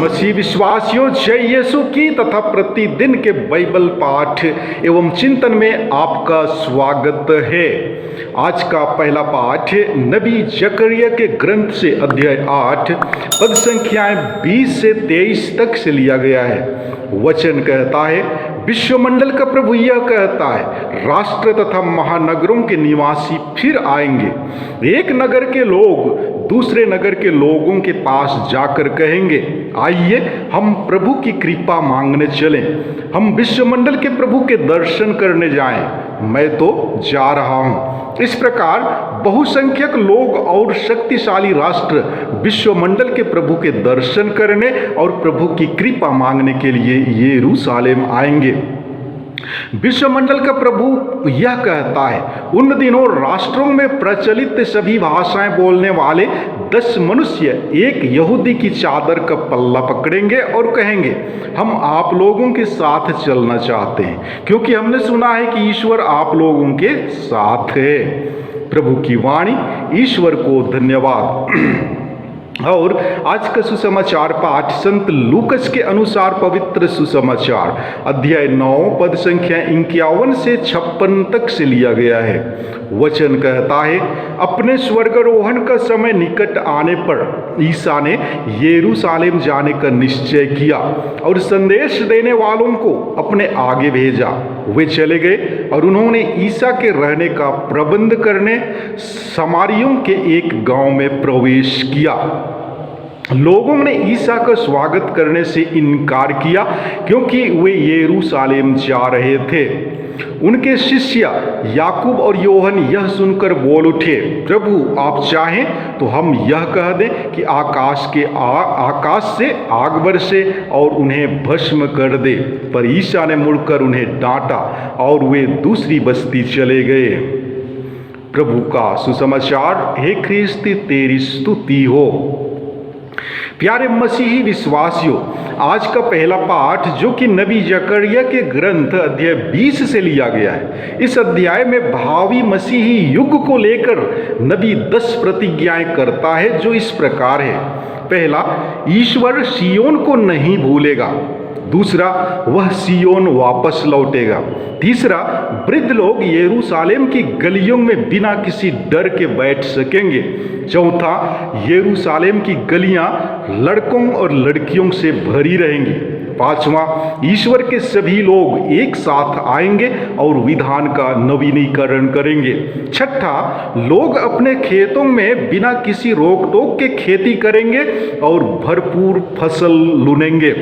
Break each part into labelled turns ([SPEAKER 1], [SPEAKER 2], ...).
[SPEAKER 1] मसीह विश्वासियों, जय यीशु की तथा प्रतिदिन के बाइबल पाठ एवं चिंतन में आपका स्वागत है। आज का पहला पाठ नबी जकरिया के ग्रंथ से अध्याय 8 पद संख्याएं 20 से 23 तक से लिया गया है। वचन कहता है, विश्वमंडल का प्रभु यह कहता है, राष्ट्र तथा महानगरों के निवासी फिर आएंगे। एक नगर के लोग दूसरे नगर के लोगों के पास जाकर कहेंगे, आइए हम प्रभु की कृपा मांगने चलें, हम विश्वमंडल के प्रभु के दर्शन करने जाएं। मैं तो जा रहा हूं। इस प्रकार बहुसंख्यक लोग और शक्तिशाली राष्ट्र विश्वमंडल के प्रभु के दर्शन करने और प्रभु की कृपा मांगने के लिए यरूशलेम आएंगे। विश्वमंडल का प्रभु यह कहता है, उन दिनों राष्ट्रों में प्रचलित सभी भाषाएं बोलने वाले 10 मनुष्य एक यहूदी की चादर का पल्ला पकड़ेंगे और कहेंगे, हम आप लोगों के साथ चलना चाहते हैं, क्योंकि हमने सुना है कि ईश्वर आप लोगों के साथ है। प्रभु की वाणी। ईश्वर को धन्यवाद। और आज का सुसमाचार पाठ संत लूकस के अनुसार पवित्र सुसमाचार अध्याय 9 पद संख्या 51 से 56 तक से लिया गया है। वचन कहता है, अपने स्वर्गारोहण का समय निकट आने पर ईसा ने यरूशलेम जाने का निश्चय किया और संदेश देने वालों को अपने आगे भेजा। वे चले गए और उन्होंने ईसा के रहने का प्रबंध करने समारियों के एक गांव में प्रवेश किया। लोगों ने ईसा का स्वागत करने से इनकार किया, क्योंकि वे यरूशलेम जा रहे थे। उनके शिष्य याकूब और योहन यह सुनकर बोल उठे, प्रभु आप चाहें तो हम यह कह दें कि आकाश से आग बरसे और उन्हें भस्म कर दे। पर ईसा ने मुड़कर उन्हें डांटा और वे दूसरी बस्ती चले गए। प्रभु का सुसमाचार। हे ख्रिस्त तेरी स्तुति हो। प्यारे मसीही विश्वासियों, आज का पहला पाठ जो कि नबी जकरिया के ग्रंथ अध्याय 20 से लिया गया है, इस अध्याय में भावी मसीही युग को लेकर नबी 10 प्रतिज्ञाएं करता है, जो इस प्रकार है। पहला, ईश्वर सियोन को नहीं भूलेगा। दूसरा, वह सियोन वापस लौटेगा। तीसरा, वृद्ध लोग यरूशलेम की गलियों में बिना किसी डर के बैठ सकेंगे। चौथा, यरूशलेम की गलियां लड़कों और लड़कियों से भरी रहेंगी। पांचवा, ईश्वर के सभी लोग एक साथ आएंगे और विधान का नवीनीकरण करेंगे। छठा, लोग अपने खेतों में बिना किसी रोक टोक के खेती करेंगे और भरपूर फसल लुनेंगे।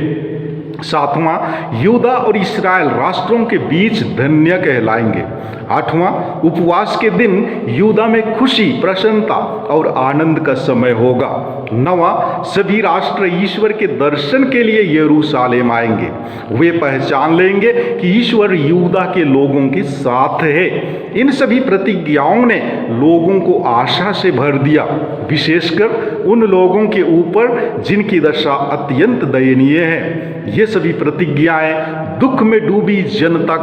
[SPEAKER 1] सातवां, यूदा और इस्राएल राष्ट्रों के बीच धन्य कहलाएंगे। आठवां, उपवास के दिन यूदा में खुशी, प्रसन्नता और आनंद का समय होगा। नवां, सभी राष्ट्र ईश्वर के दर्शन के लिए यरूशलेम आएंगे। वे पहचान लेंगे कि ईश्वर यूदा के लोगों के साथ है। इन सभी प्रतिज्ञाओं ने लोगों को आशा से भर दिया, विशेषकर उन लोगों के ऊपर जिनकी दशा अत्यंत दयनीय है। ये सभी प्रतिज्ञाएं दुख में डूबी जनता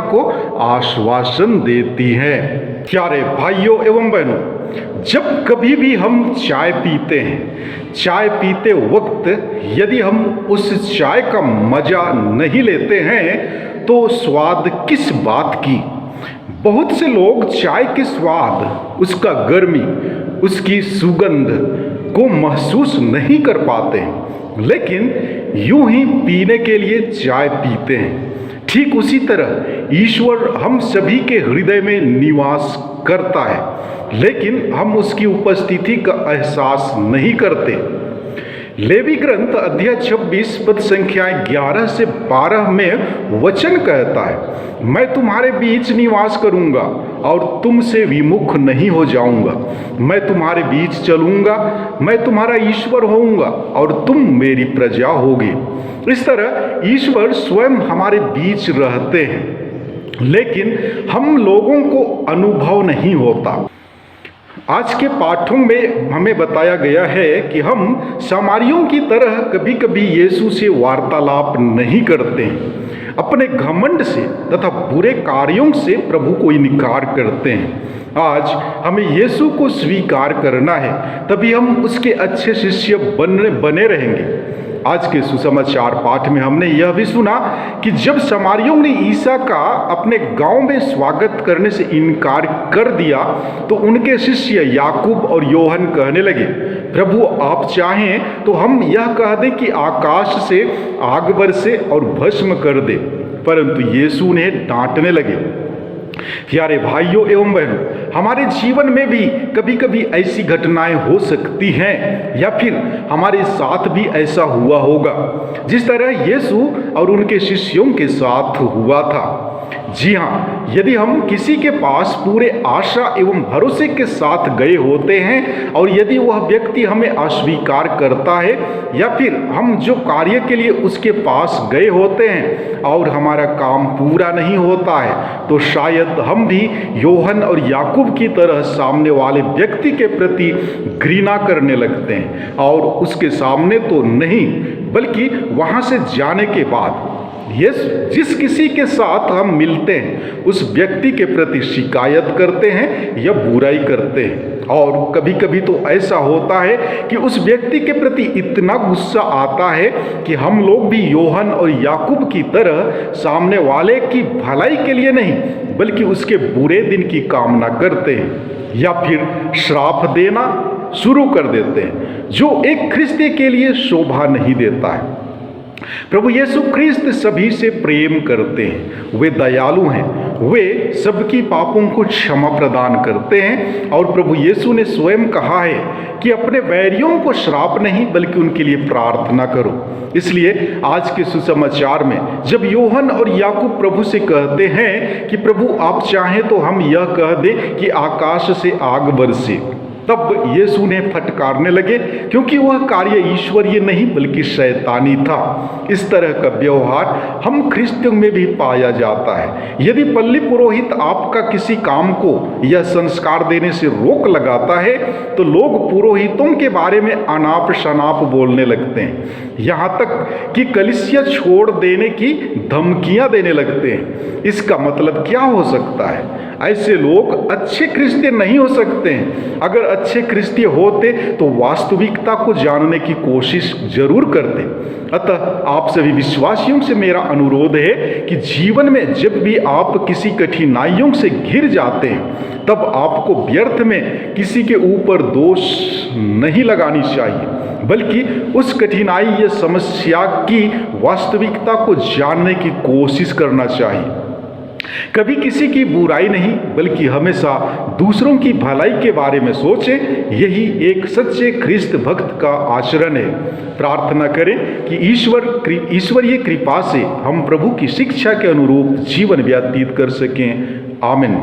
[SPEAKER 1] को आश्वासन देती हैं। प्यारे भाइयों एवं बहनों, जब कभी भी हम चाय पीते हैं, चाय पीते वक्त यदि हम उस चाय का मजा नहीं लेते हैं तो स्वाद किस बात की। बहुत से लोग चाय के स्वाद, उसका गर्मी, उसकी सुगंध को महसूस नहीं कर पाते हैं, लेकिन यूं ही पीने के लिए चाय पीते हैं। ठीक उसी तरह ईश्वर हम सभी के हृदय में निवास करता है, लेकिन हम उसकी उपस्थिति का एहसास नहीं करते। लेवी ग्रंथ अध्याय 26 पद संख्याएं 11 से 12 में वचन कहता है, मैं तुम्हारे बीच निवास करूंगा और तुमसे विमुख नहीं हो जाऊंगा। मैं तुम्हारे बीच चलूंगा, मैं तुम्हारा ईश्वर होऊंगा और तुम मेरी प्रजा होगी। इस तरह ईश्वर स्वयं हमारे बीच रहते हैं। लेकिन हम लोगों को अनुभव नहीं होता। आज के पाठों में हमें बताया गया है कि हम सामरियों की तरह कभी कभी यीशु से वार्तालाप नहीं करते हैं, अपने घमंड से तथा बुरे कार्यों से प्रभु को इनकार करते हैं। आज हमें यीशु को स्वीकार करना है, तभी हम उसके अच्छे शिष्य बने रहेंगे। आज के सुसमाचार पाठ में हमने यह भी सुना कि जब सामरियों ने ईसा का अपने गांव में स्वागत करने से इनकार कर दिया तो उनके शिष्य याकूब और योहन कहने लगे, प्रभु आप चाहें तो हम यह कह दें कि आकाश से आग बरसे और भस्म कर दे। परंतु यीशु उन्हें डांटने लगे। प्यारे भाइयों एवं बहनों, हमारे जीवन में भी कभी कभी ऐसी घटनाएं हो सकती हैं या फिर हमारे साथ भी ऐसा हुआ होगा जिस तरह यीशु और उनके शिष्यों के साथ हुआ था। जी हाँ, यदि हम किसी के पास पूरे आशा एवं भरोसे के साथ गए होते हैं और यदि वह व्यक्ति हमें अस्वीकार करता है या फिर हम जो कार्य के लिए उसके पास गए होते हैं और हमारा काम पूरा नहीं होता है, तो शायद हम भी योहन और याकूब की तरह सामने वाले व्यक्ति के प्रति घृणा करने लगते हैं और उसके सामने तो नहीं बल्कि वहाँ से जाने के बाद जिस किसी के साथ हम मिलते हैं उस व्यक्ति के प्रति शिकायत करते हैं या बुराई करते हैं। और कभी कभी तो ऐसा होता है कि उस व्यक्ति के प्रति इतना गुस्सा आता है कि हम लोग भी योहन और याकूब की तरह सामने वाले की भलाई के लिए नहीं बल्कि उसके बुरे दिन की कामना करते हैं या फिर श्राप देना शुरू कर देते हैं, जो एक ख्रिस्ती के लिए शोभा नहीं देता है। प्रभु यीशु ख्रिस्त सभी से प्रेम करते हैं, वे दयालु हैं, वे सबकी पापों को क्षमा प्रदान करते हैं और प्रभु यीशु ने स्वयं कहा है कि अपने बैरियों को श्राप नहीं बल्कि उनके लिए प्रार्थना करो। इसलिए आज के सुसमाचार में जब योहन और याकूब प्रभु से कहते हैं कि प्रभु आप चाहें तो हम यह कह दें कि आकाश से आग बरसे, तब यीशु ने फटकारने लगे क्योंकि वह कार्य ईश्वरीय नहीं बल्कि शैतानी था। इस तरह का व्यवहार हम ख्रिस्तियों में भी पाया जाता है। यदि पल्ली पुरोहित आपका किसी काम को या संस्कार देने से रोक लगाता है तो लोग पुरोहितों के बारे में अनाप शनाप बोलने लगते हैं, यहाँ तक कि कलीसिया छोड़ देने की धमकियां देने लगते हैं। इसका मतलब क्या हो सकता है? ऐसे लोग अच्छे ख्रिस्ती नहीं हो सकते हैं। अगर अच्छे ख्रिस्ती होते तो वास्तविकता को जानने की कोशिश जरूर करते। अतः आप सभी विश्वासियों से मेरा अनुरोध है कि जीवन में जब भी आप किसी कठिनाइयों से घिर जाते हैं तब आपको व्यर्थ में किसी के ऊपर दोष नहीं लगानी चाहिए बल्कि उस कठिनाई या समस्या की वास्तविकता को जानने की कोशिश करना चाहिए। कभी किसी की बुराई नहीं बल्कि हमेशा दूसरों की भलाई के बारे में सोचें। यही एक सच्चे ख्रिस्त भक्त का आचरण है। प्रार्थना करें कि ईश्वरीय कृपा से हम प्रभु की शिक्षा के अनुरूप जीवन व्यतीत कर सकें। आमीन।